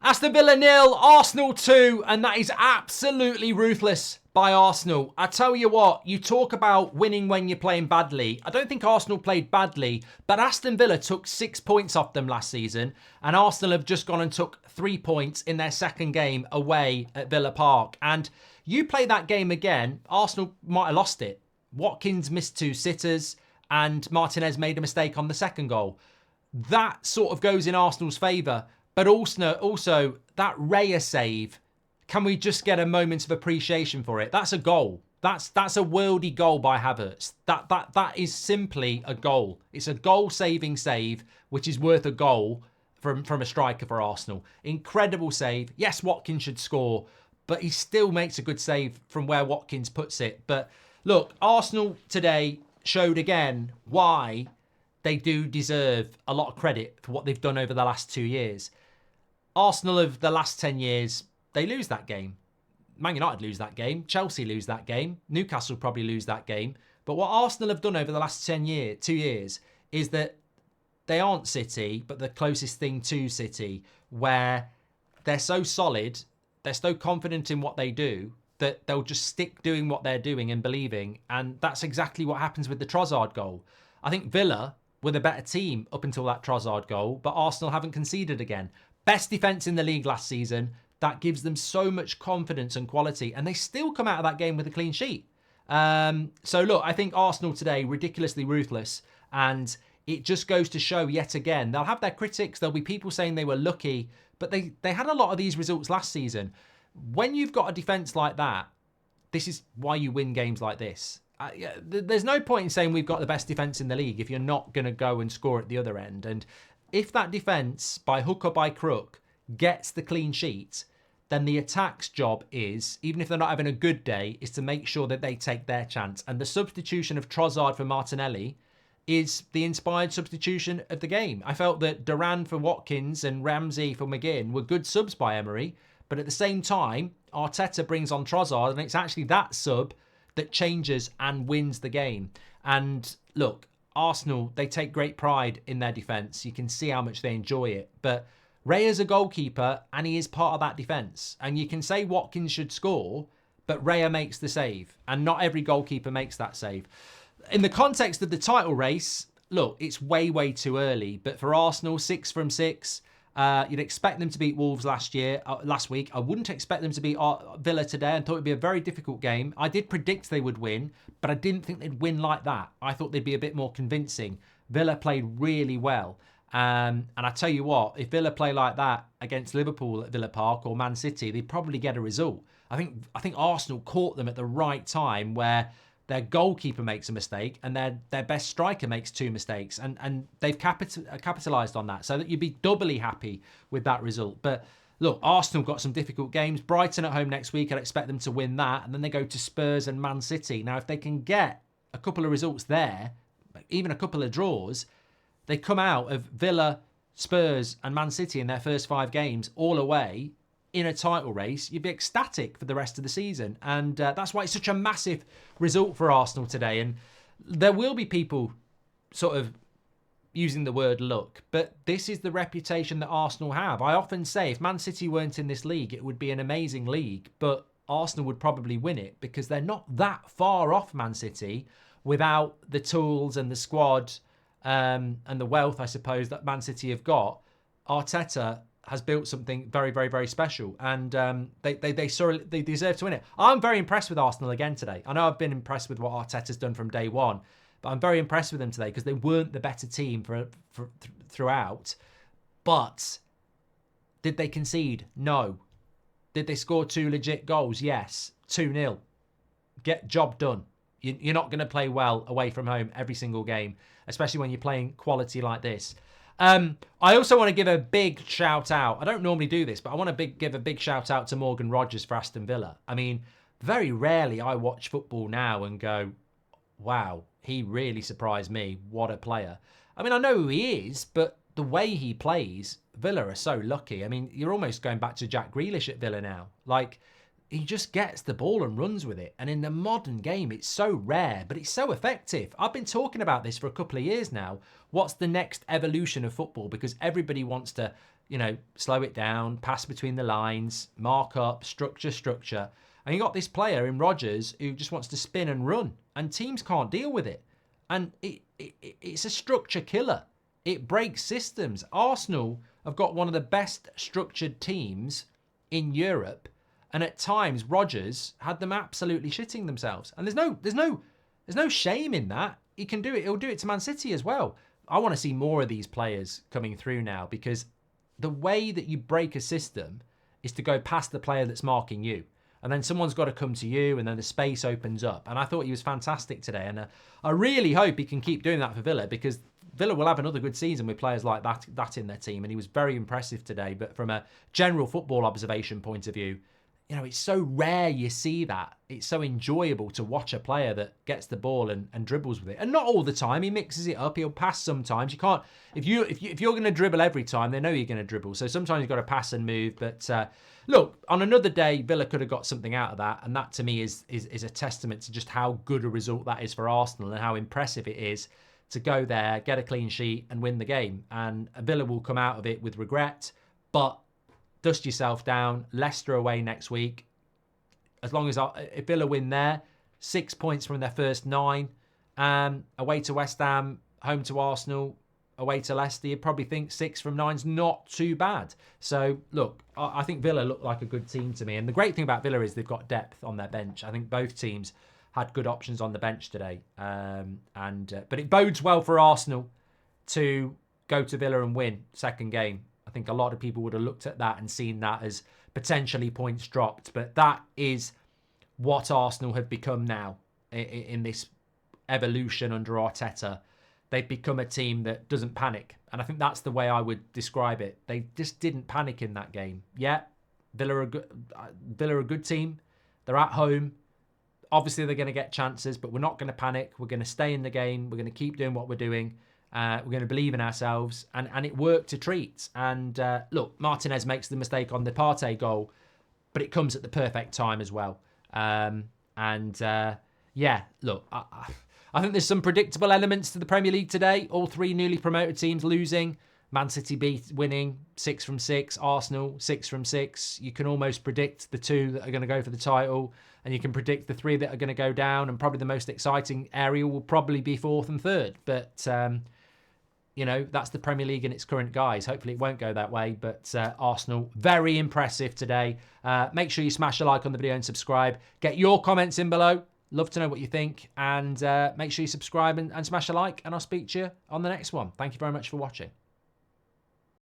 Aston Villa 0, Arsenal 2, and that is absolutely ruthless by Arsenal. I tell you what, you talk about winning when you're playing badly. I don't think Arsenal played badly, but Aston Villa took 6 points off them last season, and Arsenal have just gone and took 3 points in their second game away at Villa Park. And you play that game again, Arsenal might have lost it. Watkins missed 2 sitters, and Martinez made a mistake on the second goal. That sort of goes in Arsenal's favour. But also that Raya save, can we just get a moment of appreciation for it? That's a goal. That's a worldy goal by Havertz. That is simply a goal. It's a goal-saving save, which is worth a goal from a striker for Arsenal. Incredible save. Yes, Watkins should score, but he still makes a good save from where Watkins puts it. But look, Arsenal today showed again why they do deserve a lot of credit for what they've done over the last 2 years. Arsenal of the last 10 years, they lose that game. Man United lose that game. Chelsea lose that game. Newcastle probably lose that game. But what Arsenal have done over the last 2 years, is that they aren't City, but the closest thing to City, where they're so solid, they're so confident in what they do, that they'll just stick doing what they're doing and believing. And that's exactly what happens with the Trossard goal. I think Villa were the better team up until that Trossard goal, but Arsenal haven't conceded again. Best defence in the league last season. That gives them so much confidence and quality. And they still come out of that game with a clean sheet. So look, I think Arsenal today, ridiculously ruthless. And it just goes to show yet again, they'll have their critics. There'll be people saying they were lucky. But they had a lot of these results last season. When you've got a defence like that, this is why you win games like this. There's no point in saying we've got the best defence in the league if you're not going to go and score at the other end. And if that defence, by hook or by crook, gets the clean sheet, then the attack's job is, even if they're not having a good day, is to make sure that they take their chance. And the substitution of Trossard for Martinelli is the inspired substitution of the game. I felt that Duran for Watkins and Ramsey for McGinn were good subs by Emery, but at the same time, Arteta brings on Trossard, and it's actually that sub that changes and wins the game. And look, Arsenal, they take great pride in their defence. You can see how much they enjoy it. But Raya's a goalkeeper, and he is part of that defence. And you can say Watkins should score, but Raya makes the save. And not every goalkeeper makes that save. In the context of the title race, look, it's way, way too early. But for Arsenal, 6 from 6. You'd expect them to beat Wolves last week. I wouldn't expect them to beat Villa today. I thought it'd be a very difficult game. I did predict they would win, but I didn't think they'd win like that. I thought they'd be a bit more convincing. Villa played really well. And I tell you what, if Villa play like that against Liverpool at Villa Park or Man City, they'd probably get a result. I think Arsenal caught them at the right time, where their goalkeeper makes a mistake and their best striker makes 2 mistakes. And they've capitalised on that, so that you'd be doubly happy with that result. But look, Arsenal got some difficult games. Brighton at home next week, I'd expect them to win that. And then they go to Spurs and Man City. Now, if they can get a couple of results there, even a couple of draws, they come out of Villa, Spurs and Man City in their first 5 games all away in a title race, you'd be ecstatic for the rest of the season. And that's why it's such a massive result for Arsenal today. And there will be people sort of using the word luck, but this is the reputation that Arsenal have. I often say if Man City weren't in this league, it would be an amazing league, but Arsenal would probably win it because they're not that far off Man City without the tools and the squad and the wealth, I suppose, that Man City have got. Arteta has built something very, very, very special, and they deserve to win it. I'm very impressed with Arsenal again today. I know I've been impressed with what Arteta's done from day one, but I'm very impressed with them today because they weren't the better team throughout. But did they concede? No. Did they score 2 legit goals? Yes. 2-0. Get job done. You're not going to play well away from home every single game, especially when you're playing quality like this. I also want to give a big shout out. I don't normally do this, but I want to give a big shout out to Morgan Rogers for Aston Villa. I mean, very rarely I watch football now and go, wow, he really surprised me. What a player. I mean, I know who he is, but the way he plays, Villa are so lucky. I mean, you're almost going back to Jack Grealish at Villa now. Like, he just gets the ball and runs with it. And in the modern game, it's so rare, but it's so effective. I've been talking about this for a couple of years now. What's the next evolution of football? Because everybody wants to slow it down, pass between the lines, mark up, structure. And you got this player in Rodgers who just wants to spin and run, and teams can't deal with it. And it's a structure killer. It breaks systems. Arsenal have got one of the best structured teams in Europe, and at times Rodgers had them absolutely shitting themselves. And there's no shame in that. He can do it. He'll do it to Man City as well. I want to see more of these players coming through now, because the way that you break a system is to go past the player that's marking you. And then someone's got to come to you, and then the space opens up. And I thought he was fantastic today. And I really hope he can keep doing that for Villa, because Villa will have another good season with players like that in their team. And he was very impressive today. But from a general football observation point of view, it's so rare you see that. It's so enjoyable to watch a player that gets the ball and dribbles with it. And not all the time. He mixes it up. He'll pass sometimes. You can't. If you're going to dribble every time, they know you're going to dribble. So sometimes you've got to pass and move. But look, on another day, Villa could have got something out of that. And that to me is a testament to just how good a result that is for Arsenal, and how impressive it is to go there, get a clean sheet and win the game. And Villa will come out of it with regret. But dust yourself down. Leicester away next week. If Villa win there, 6 points from their first 9. Away to West Ham, home to Arsenal, away to Leicester. You'd probably think 6 from 9's not too bad. So, look, I think Villa look like a good team to me. And the great thing about Villa is they've got depth on their bench. I think both teams had good options on the bench today. But it bodes well for Arsenal to go to Villa and win second game. I think a lot of people would have looked at that and seen that as potentially points dropped. But that is what Arsenal have become now in this evolution under Arteta. They've become a team that doesn't panic. And I think that's the way I would describe it. They just didn't panic in that game. Yeah, Villa are a good team. They're at home. Obviously, they're going to get chances, but we're not going to panic. We're going to stay in the game. We're going to keep doing what we're doing. We're going to believe in ourselves, and it worked a treat. And look, Martinez makes the mistake on the Partey goal, but it comes at the perfect time as well. Yeah, look, I think there's some predictable elements to the Premier League today. All 3 newly promoted teams losing. Man City winning 6 from 6. Arsenal 6 from 6. You can almost predict the 2 that are going to go for the title, and you can predict the 3 that are going to go down. And probably the most exciting area will probably be 4th and 3rd. But that's the Premier League in its current guise. Hopefully it won't go that way, but Arsenal, very impressive today. Make sure you smash a like on the video and subscribe. Get your comments in below. Love to know what you think. And make sure you subscribe and smash a like, and I'll speak to you on the next one. Thank you very much for watching.